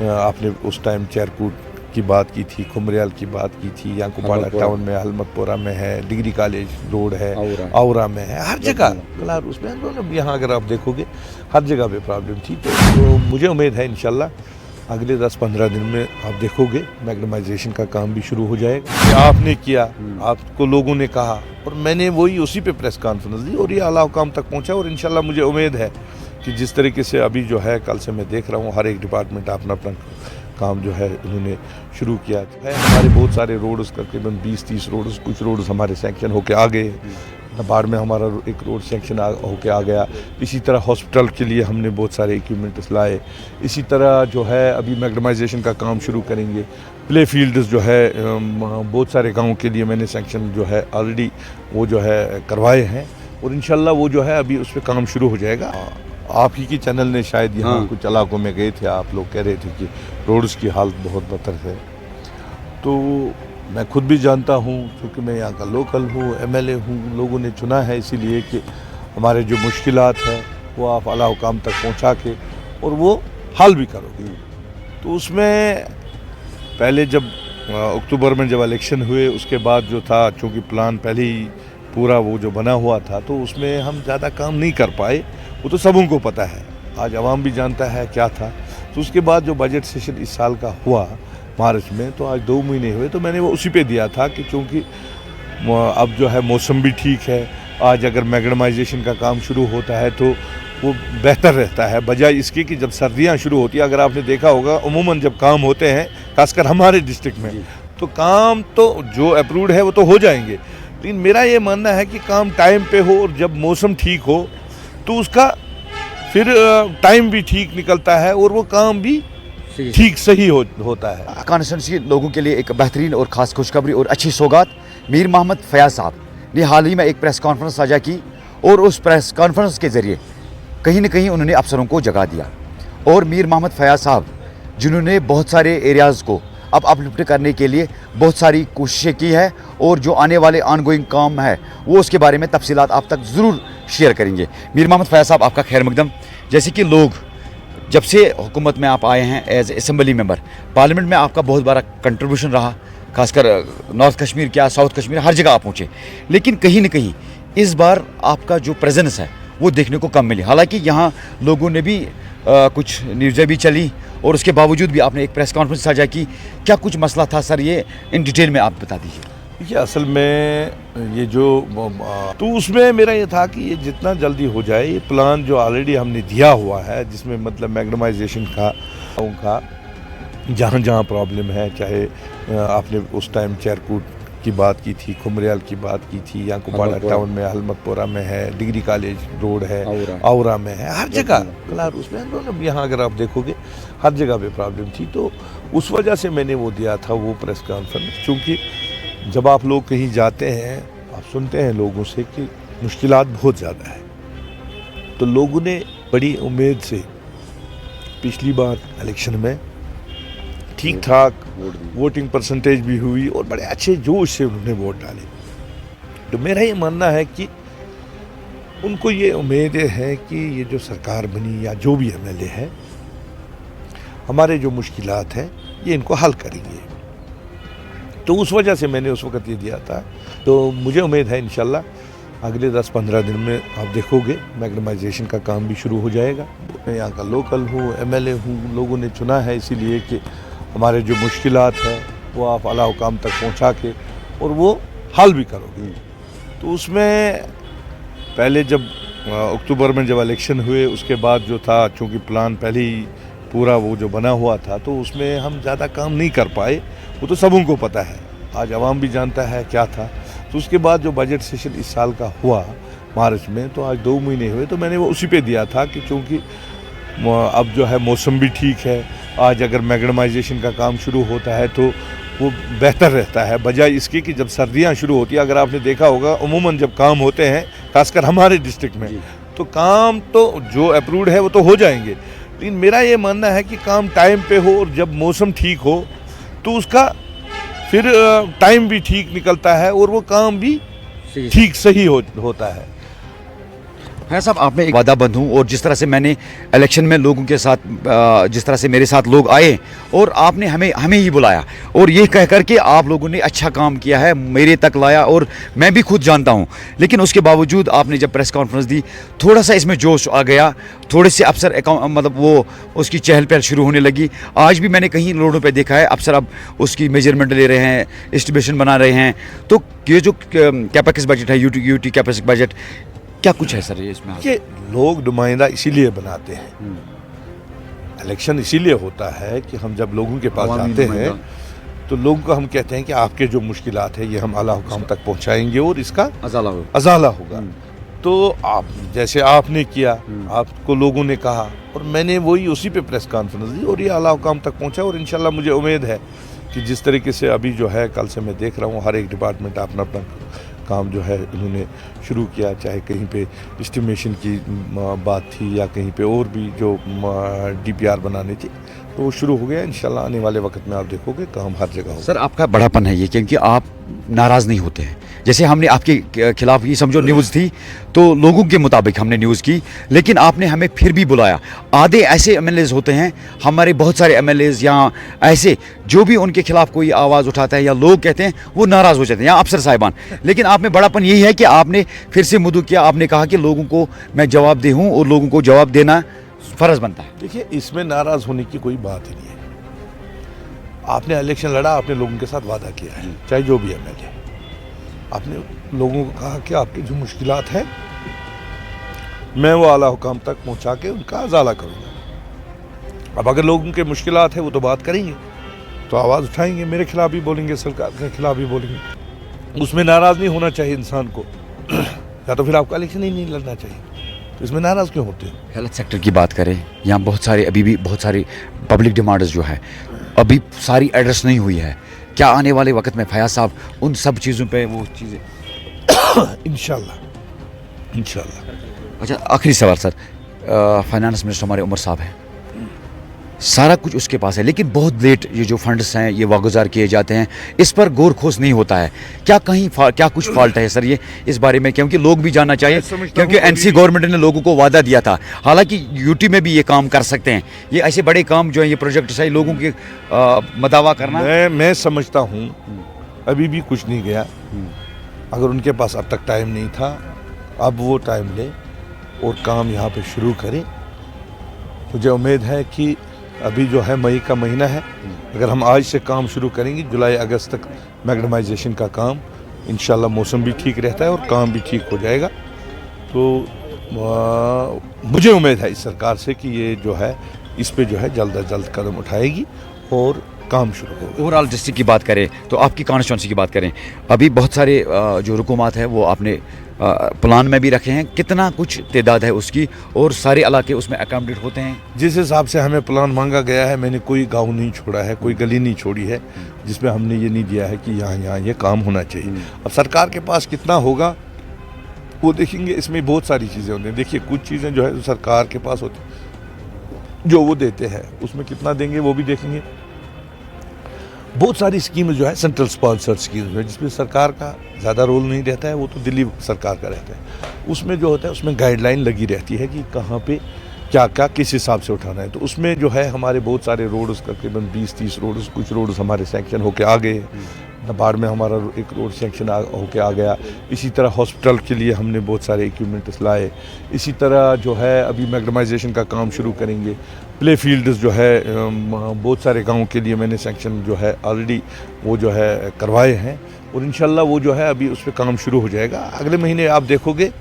आपने उस टाइम चेरकूट की बात की थी, खुमरियाल की बात की थी, या कुपाड़ा टाउन में, हलमतपुरा में है, डिग्री कॉलेज रोड है, औरा में है, हर जगह कलार उसमें मतलब यहाँ अगर आप देखोगे हर जगह पे प्रॉब्लम थी। तो मुझे उम्मीद है इंशाल्लाह अगले 10-15 दिन में आप देखोगे मैग्नेमाइजेशन का काम भी शुरू हो जाएगा। आपने किया, आपको लोगों ने कहा, और मैंने वही उसी पे प्रेस कॉन्फ्रेंस दी और ये आला हुकाम तक पहुँचा। और इंशाल्लाह मुझे उम्मीद है कि जिस तरीके से अभी जो है कल से मैं देख रहा हूँ हर एक डिपार्टमेंट अपना अपना काम जो है इन्होंने शुरू किया है। हमारे बहुत सारे रोड्स तकरीबन 20-30 रोड्स, कुछ रोड्स हमारे सैंक्शन होके आ गए। नबार्ड में हमारा एक रोड सैंक्शन होके आ गया। इसी तरह हॉस्पिटल के लिए हमने बहुत सारे इक्विपमेंट्स लाए। इसी तरह जो है अभी मैग्नेमाइजेशन का काम शुरू करेंगे। प्ले फील्ड्स जो है बहुत सारे गाँव के लिए मैंने सैंक्शन जो है ऑलरेडी वो जो है करवाए हैं, और इंशाल्लाह वो जो है अभी उस पर काम शुरू हो जाएगा। आप ही की चैनल ने शायद यहाँ कुछ इलाकों में गए थे, आप लोग कह रहे थे कि रोड्स की हालत बहुत बदतर है। तो मैं खुद भी जानता हूँ, क्योंकि मैं यहाँ का लोकल हूँ, एमएलए हूँ, लोगों ने चुना है इसीलिए कि हमारे जो मुश्किलात हैं वो आप आला हुकाम तक पहुँचा के और वो हल भी करोगे। तो उसमें पहले जब अक्टूबर में जब इलेक्शन हुए उसके बाद जो था, चूँकि प्लान पहले ही पूरा वो जो बना हुआ था, तो उसमें हम ज़्यादा काम नहीं कर पाए। वो तो सबों को पता है, आज आवाम भी जानता है क्या था। तो उसके बाद जो बजट सेशन इस साल का हुआ मार्च में, तो आज 2 महीने हुए, तो मैंने वो उसी पे दिया था कि चूँकि अब जो है मौसम भी ठीक है, आज अगर मैग्नेमाइजेशन का काम शुरू होता है तो वो बेहतर रहता है, बजाय इसके कि जब सर्दियाँ शुरू होती है। अगर आपने देखा होगा उमूमन जब काम होते हैं खासकर हमारे डिस्ट्रिक्ट में, तो काम तो जो अप्रूव्ड है वो तो हो जाएंगे, लेकिन मेरा ये मानना है कि काम टाइम पे हो और जब मौसम ठीक हो तो उसका फिर टाइम भी ठीक निकलता है और वो काम भी ठीक सही होता है। कॉन्स्टिट्यूंसी के लोगों के लिए एक बेहतरीन और ख़ास खुशखबरी और अच्छी सौगात। मीर मोहम्मद फयाज साहब ने हाल ही में एक प्रेस कॉन्फ्रेंस साझा की, और उस प्रेस कॉन्फ्रेंस के ज़रिए कहीं न कहीं उन्होंने अफसरों को जगा दिया। और मीर मोहम्मद फयाज साहब जिन्होंने बहुत सारे एरियाज़ को अब अपलिफ्ट करने के लिए बहुत सारी कोशिशें की है, और जो आने वाले ऑनगोइंग काम है वो उसके बारे में तफसीलात आप तक ज़रूर शेयर करेंगे। मीर मोहम्मद फयाज साहब, आपका खैर मकदम। जैसे कि लोग जब से हुकूमत में आप आए हैं एज असम्बली मेंबर, पार्लियामेंट में आपका बहुत बड़ा कंट्रीब्यूशन रहा, खासकर नॉर्थ कश्मीर क्या साउथ कश्मीर हर जगह आप पहुँचे, लेकिन कहीं न कहीं इस बार आपका जो प्रेजेंस है वो देखने को कम मिली। हालांकि यहाँ लोगों ने भी कुछ न्यूज़ें भी चली, और उसके बावजूद भी आपने एक प्रेस कॉन्फ्रेंस साझा की। क्या कुछ मसला था सर, ये इन डिटेल में आप बता दीजिए। देखिए, असल में ये जो तो उसमें मेरा ये था कि ये जितना जल्दी हो जाए, ये प्लान जो ऑलरेडी हमने दिया हुआ है, जिसमें मतलब मैग्नेमाइजेशन का जहाँ जहाँ प्रॉब्लम है, चाहे आपने उस टाइम चेरकूट की बात की थी, खुमरियाल की बात की थी, या कुपाड़ा टाउन में, हलमतपुरा में है, डिग्री कॉलेज रोड है, औरा में है, हर जगह कलार उसमें मतलब यहाँ अगर आप देखोगे हर जगह पे प्रॉब्लम थी। तो उस वजह से मैंने वो दिया था वो प्रेस कॉन्फ्रेंस। चूँकि जब आप लोग कहीं जाते हैं, आप सुनते हैं लोगों से कि मुश्किलात बहुत ज़्यादा है, तो लोगों ने बड़ी उम्मीद से पिछली बार इलेक्शन में ठीक ठाक वोटिंग परसेंटेज भी हुई और बड़े अच्छे जोश से उन्होंने वोट डाले। तो मेरा ये मानना है कि उनको ये उम्मीद है कि ये जो सरकार बनी या जो भी एमएलए है, हमारे जो मुश्किलात हैं ये इनको हल करेंगे। तो उस वजह से मैंने उस वक़्त ये दिया था। तो मुझे उम्मीद है इंशाल्लाह अगले 10-15 दिन में आप देखोगे मैग्नेमाइजेशन का काम भी शुरू हो जाएगा। मैं यहाँ का लोकल हूँ, एमएलए हूँ, लोगों ने चुना है इसीलिए कि हमारे जो मुश्किलात हैं वो आप आला हुकाम तक पहुँचा के और वो हल भी करोगे। तो उसमें पहले जब अक्टूबर में जब इलेक्शन हुए उसके बाद जो था, चूँकि प्लान पहले ही पूरा वो जो बना हुआ था, तो उसमें हम ज़्यादा काम नहीं कर पाए। वो तो सबों को पता है, आज आवाम भी जानता है क्या था। तो उसके बाद जो बजट सेशन इस साल का हुआ मार्च में, तो आज 2 महीने हुए, तो मैंने वो उसी पे दिया था कि चूँकि अब जो है मौसम भी ठीक है, आज अगर मैग्नेमाइजेशन का काम शुरू होता है तो वो बेहतर रहता है, बजाय इसके कि जब सर्दियाँ शुरू होती है। अगर आपने देखा होगा उमूमन जब काम होते हैं खासकर हमारे डिस्ट्रिक्ट में, तो काम तो जो अप्रूव्ड है वो तो हो जाएंगे, लेकिन मेरा ये मानना है कि काम टाइम पे हो और जब मौसम ठीक हो तो उसका फिर टाइम भी ठीक निकलता है और वो काम भी ठीक सही होता है। है साहब, आप में एक वादा बंद हूँ, और जिस तरह से मैंने इलेक्शन में लोगों के साथ जिस तरह से मेरे साथ लोग आए और आपने हमें ही बुलाया और ये कह कर के आप लोगों ने अच्छा काम किया है, मेरे तक लाया, और मैं भी खुद जानता हूँ, लेकिन उसके बावजूद आपने जब प्रेस कॉन्फ्रेंस दी थोड़ा सा इसमें जोश आ गया, थोड़े से अफसर मतलब वो उसकी चहल पहल शुरू होने लगी। आज भी मैंने कहीं रोडों पे देखा है अफसर अब उसकी मेजरमेंट ले रहे हैं, एस्टिमेशन बना रहे हैं। तो ये जो कैपेक्स बजट है, यूटी कैपेक्स बजट, क्या कुछ है सर ये इसमें? कि लोग नुमाइंदा इसीलिए बनाते हैं, इलेक्शन इसीलिए होता है कि हम जब लोगों के पास जाते हैं तो लोगों को हम कहते हैं कि आपके जो मुश्किलात है ये हम आला हुकाम तक पहुंचाएंगे और इसका अजाला होगा। तो आप जैसे आपने किया, आपको लोगों ने कहा और मैंने वही उसी पे प्रेस कॉन्फ्रेंस दी और ये आला हुकाम तक पहुंचा। और इंशाल्लाह मुझे उम्मीद है कि जिस तरीके से अभी जो है कल से मैं देख रहा हूँ हर एक डिपार्टमेंट अपना अपना काम जो है इन्होंने शुरू किया, चाहे कहीं पे एस्टिमेशन की बात थी या कहीं पे और भी जो DPR बनानी थी तो वो शुरू हो गया। इंशाल्लाह आने वाले वक्त में आप देखोगे काम हर जगह होगा। सर आपका बड़ापन है ये, क्योंकि आप नाराज़ नहीं होते हैं। जैसे हमने आपके खिलाफ ये समझो न्यूज़ थी तो लोगों के मुताबिक हमने न्यूज़ की, लेकिन आपने हमें फिर भी बुलाया। आधे ऐसे MLAs होते हैं, हमारे बहुत सारे MLAs या ऐसे जो भी उनके खिलाफ कोई आवाज़ उठाता है या लोग कहते हैं वो नाराज़ हो जाते हैं, या अफसर साहिबान, लेकिन आप में बड़ापन यही है कि आपने फिर से मुद्दू किया, आपने कहा कि लोगों को मैं जवाब दे हूँ और लोगों को जवाब देना फ़र्ज़ बनता है। देखिए इसमें नाराज़ होने की कोई बात ही नहीं है। आपने इलेक्शन लड़ा, आपने लोगों के साथ वादा किया है, चाहे जो भी MLA, आपने लोगों को कहा कि आपकी जो मुश्किलात हैं मैं वो आला हुकाम तक पहुंचा के उनका अजाला करूँगा। अब अगर लोगों के मुश्किलात है वो तो बात करेंगे, तो आवाज़ उठाएंगे, मेरे खिलाफ भी बोलेंगे, सरकार के खिलाफ भी बोलेंगे। उसमें नाराज़ नहीं होना चाहिए इंसान को, या तो फिर आपका इलेक्शन ही नहीं लड़ना चाहिए, तो इसमें नाराज़ क्यों होते हैं? हेल्थ सेक्टर की बात करें, यहाँ बहुत सारे अभी भी बहुत सारी पब्लिक डिमांड्स जो है अभी सारी एड्रेस नहीं हुई है। क्या आने वाले वक्त में फयाज साहब उन सब चीज़ों पे वो चीज़ें इंशाल्लाह। अच्छा, आखिरी सवाल सर, फाइनेंस मिनिस्टर हमारे उमर साहब हैं, सारा कुछ उसके पास है, लेकिन बहुत लेट ये जो फंड्स हैं ये वागुजार किए जाते हैं, इस पर गौर खोज नहीं होता है। क्या कहीं क्या कुछ फॉल्ट है सर ये इस बारे में? क्योंकि लोग भी जानना चाहिए, क्योंकि NC गवर्नमेंट ने लोगों को वादा दिया था, हालांकि UT में भी ये काम कर सकते हैं। ये ऐसे बड़े काम जो है ये प्रोजेक्ट है, लोगों के मदावा करना, मैं समझता हूँ अभी भी कुछ नहीं गया। अगर उनके पास अब तक टाइम नहीं था, अब वो टाइम ले और काम यहाँ पे शुरू करें। मुझे उम्मीद है कि अभी जो है मई का महीना है, अगर हम आज से काम शुरू करेंगे जुलाई अगस्त तक मैग्नेमाइजेशन का काम, इंशाल्लाह मौसम भी ठीक रहता है और काम भी ठीक हो जाएगा। तो मुझे उम्मीद है इस सरकार से कि ये जो है इस पे जो है जल्द अज जल्द कदम उठाएगी और काम शुरू होगा। ओवरऑल डिस्ट्रिक्ट की बात करें तो आपकी कॉन्स्टिट्यूंसी की बात करें, अभी बहुत सारे जो रुकूमात है वो आपने प्लान में भी रखे हैं, कितना कुछ तादाद है उसकी और सारे इलाके उसमें अकोमोडेट होते हैं? जिस हिसाब से हमें प्लान मांगा गया है, मैंने कोई गांव नहीं छोड़ा है, कोई गली नहीं छोड़ी है जिसमें हमने ये नहीं दिया है कि यहाँ ये काम होना चाहिए। अब सरकार के पास कितना होगा वो देखेंगे, इसमें बहुत सारी चीज़ें होती हैं। देखिए कुछ चीज़ें जो है जो सरकार के पास होती जो वो देते हैं, उसमें कितना देंगे वो भी देखेंगे। बहुत सारी स्कीम जो है सेंट्रल स्पॉन्सर्ड स्कीम है जिसमें सरकार का ज़्यादा रोल नहीं रहता है, वो तो दिल्ली सरकार का रहता है। उसमें जो होता है उसमें गाइडलाइन लगी रहती है कि कहाँ पे क्या क्या किस हिसाब से उठाना है। तो उसमें जो है हमारे बहुत सारे रोड्स तकरीबन 20-30 रोड्स, कुछ रोड्स हमारे सैंक्शन होके आ गए। नबार्ड में हमारा एक रोड सैंक्शन होके आ गया। इसी तरह हॉस्पिटल के लिए हमने बहुत सारे इक्विपमेंट्स लाए। इसी तरह जो है अभी मैग्नेमाइजेशन का काम शुरू करेंगे। प्ले फील्ड्स जो है बहुत सारे गाँव के लिए मैंने सैंक्शन जो है ऑलरेडी वो जो है करवाए हैं और इंशाल्लाह वो जो है अभी उस पर काम शुरू हो जाएगा। अगले महीने आप देखोगे,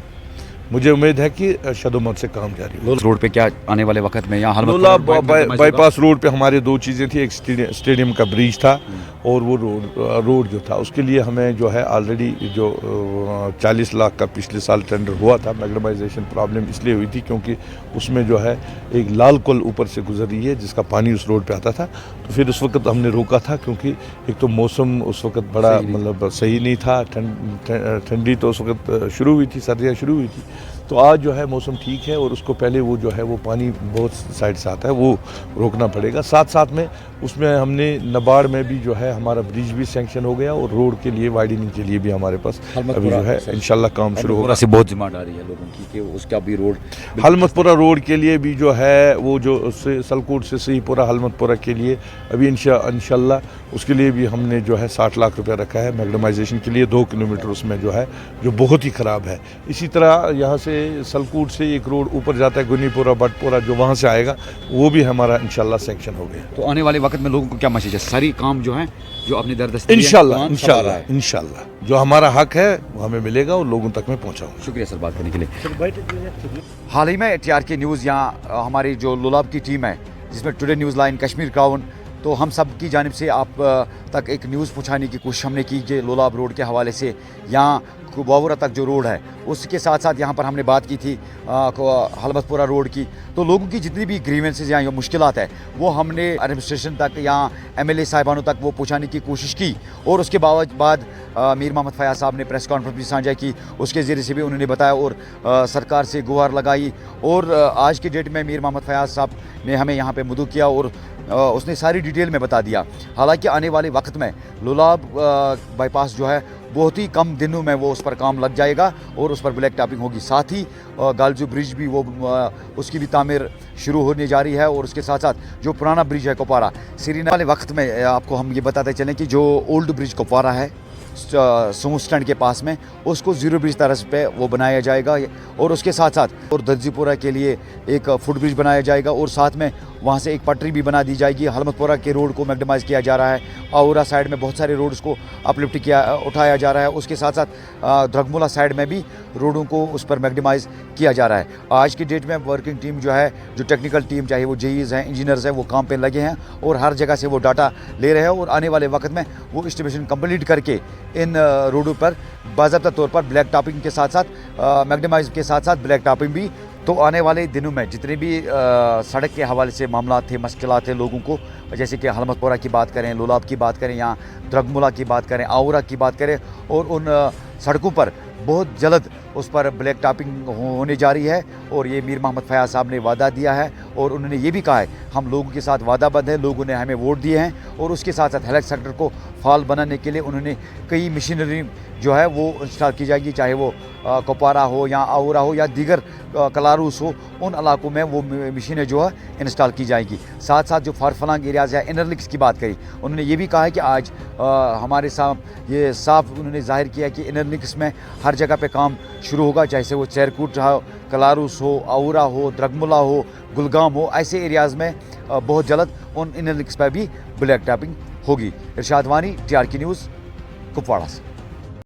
मुझे उम्मीद है कि शदोमत से काम जारी होगा। रोड पे क्या आने वाले वक्त में यहाँ लोला बाईपास रोड पे हमारे दो चीज़ें थी, एक स्टेडियम का ब्रिज था और वो रोड जो था उसके लिए हमें जो है ऑलरेडी जो 40 लाख का पिछले साल टेंडर हुआ था। मैग्नेमाइजेशन प्रॉब्लम इसलिए हुई थी क्योंकि उसमें जो है एक लाल कोल ऊपर से गुजर रही है जिसका पानी उस रोड पे आता था। तो फिर उस वक्त हमने रोका था क्योंकि एक तो मौसम उस वक्त बड़ा मतलब सही नहीं था, ठंडी तो उस वक्त शुरू हुई थी, सर्दियाँ शुरू हुई थी। تو آج جو ہے موسم ٹھیک ہے اور اس کو پہلے وہ جو ہے وہ پانی بہت سائڈ سے آتا ہے وہ روکنا پڑے گا. ساتھ ساتھ میں اس میں ہم نے نباڑ میں بھی جو ہے ہمارا برج بھی سینکشن ہو گیا اور روڈ کے لیے وائڈنگ کے لیے بھی ہمارے پاس ابھی جو ہے انشاءاللہ کام شروع ہوگا. سے بہت ڈیمانڈ آ رہی ہے لوگوں کی کہ اس کا بھی روڈ حلمت پورہ روڈ کے لیے بھی جو ہے وہ جو سلکوٹ سے صحیح پورہ حلمت پورہ کے لیے ابھی انشاءاللہ اس کے لیے بھی ہم نے جو ہے 60 لاکھ روپیہ رکھا ہے میگڈمائزیشن کے لیے. 2 کلومیٹر اس میں جو ہے جو بہت ہی خراب ہے. اسی طرح یہاں سے سلکوٹ سے ایک روڈ اوپر جاتا ہے گنی پورہ بٹ پورہ جو وہاں سے آئے گا وہ بھی ہمارا انشاءاللہ سینکشن ہو گیا. تو آنے والے وقت میں لوگوں کو کیا میسج ہے؟ ساری کام جو ہے جو اپنی دردست انشاءاللہ جو ہمارا حق ہے وہ ہمیں ملے گا اور لوگوں تک میں پہنچاؤں. شکریہ سر بات کرنے کے لیے. حال ہی میں TRK نیوز یہاں ہماری جو لولاب کی ٹیم ہے جس میں today news line Kashmir crown تو ہم سب کی جانب سے آپ تک ایک نیوز پہنچانے کی کوشش ہم نے کی کہ لولاب روڈ کے حوالے سے یہاں باورہ تک جو روڈ ہے اس کے ساتھ ساتھ یہاں پر ہم نے بات کی تھی حلمت پورہ روڈ کی. تو لوگوں کی جتنی بھی گریونسز یا مشکلات ہے وہ ہم نے ایڈمنسٹریشن تک یا MLA صاحبانوں تک وہ پہنچانے کی کوشش کی اور اس کے بعد میر محمد فیاض صاحب نے پریس کانفرنس بھی سانجھا کی. اس کے ذریعے سے بھی انہوں نے بتایا اور سرکار سے گہار لگائی اور آج کی ڈیٹ میں میر محمد فیاض صاحب نے ہمیں یہاں پہ مدعو کیا اور اس نے ساری ڈیٹیل میں بتا دیا. حالانکہ آنے والے وقت میں لولاب بائی پاس جو ہے بہت ہی کم دنوں میں وہ اس پر کام لگ جائے گا اور اس پر بلیک ٹاپنگ ہوگی. ساتھ ہی گالجو برج بھی وہ اس کی بھی تعمیر شروع ہونے جا رہی ہے اور اس کے ساتھ ساتھ جو پرانا برج ہے کپوارہ سری نگر والے وقت میں آپ کو ہم یہ بتاتے چلیں کہ جو اولڈ برج کپوارہ ہے سمو اسٹینڈ کے پاس میں اس کو زیرو برج طرز پہ وہ بنایا جائے گا اور اس کے ساتھ ساتھ اور دلجی پورہ کے لیے ایک فٹ برج بنایا جائے گا اور ساتھ میں وہاں سے ایک پٹری بھی بنا دی جائے گی. حلمت پورہ کے روڈ کو میگڈمائز کیا جا رہا ہے. آورا سائڈ میں بہت سارے روڈز کو اپلفٹ اٹھایا جا رہا ہے. اس کے ساتھ ساتھ درگمولا سائڈ میں بھی روڈوں کو اس پر میگڈمائز کیا جا رہا ہے. آج کی ڈیٹ میں ورکنگ ٹیم جو ہے جو ٹیکنیکل ٹیم چاہے وہ JEs ہیں انجینئرز ہیں وہ کام پہ لگے ہیں اور ہر جگہ سے وہ ڈاٹا لے رہے ہیں اور آنے والے وقت میں وہ اسٹیمیشن کمپلیٹ کر کے ان روڈوں پر باضابطہ طور پر بلیک ٹاپنگ کے ساتھ ساتھ میگڈمائز کے ساتھ ساتھ بلیک ٹاپنگ بھی. تو آنے والے دنوں میں جتنے بھی سڑک کے حوالے سے معاملات تھے مشکلات تھے لوگوں کو جیسے کہ حلمت پورہ کی بات کریں لولاب کی بات کریں یا درگمولا کی بات کریں آورا کی بات کریں اور ان سڑکوں پر بہت جلد اس پر بلیک ٹاپنگ ہونے جا رہی ہے اور یہ میر محمد فیاض صاحب نے وعدہ دیا ہے اور انہوں نے یہ بھی کہا ہے ہم لوگوں کے ساتھ وعدہ بند ہیں. لوگوں نے ہمیں ووٹ دیے ہیں اور اس کے ساتھ ساتھ ہیلتھ سیکٹر کو فعال بنانے کے لیے انہوں نے کئی مشینری جو ہے وہ انسٹال کی جائے گی چاہے وہ کپوارہ ہو یا آورا ہو یا دیگر کلاروس ہو ان علاقوں میں وہ مشینیں جو ہے انسٹال کی جائیں گی. ساتھ ساتھ جو فارفلانگ ایریاز یا انر لنکس کی بات کری انہوں نے یہ بھی کہا ہے کہ آج ہمارے ساتھ یہ صاف انہوں نے ظاہر کیا کہ انر لنکس میں ہر جگہ پہ کام شروع ہوگا چاہے وہ چیرکوٹ ہو کلاروس ہو آورا ہو درگمولا ہو گلگام ہو ایسے ایریاز میں بہت جلد ان انر لنکس پہ بھی بلیک ٹاپنگ ہوگی. ارشاد وانی TRK نیوز کپواڑہ سے.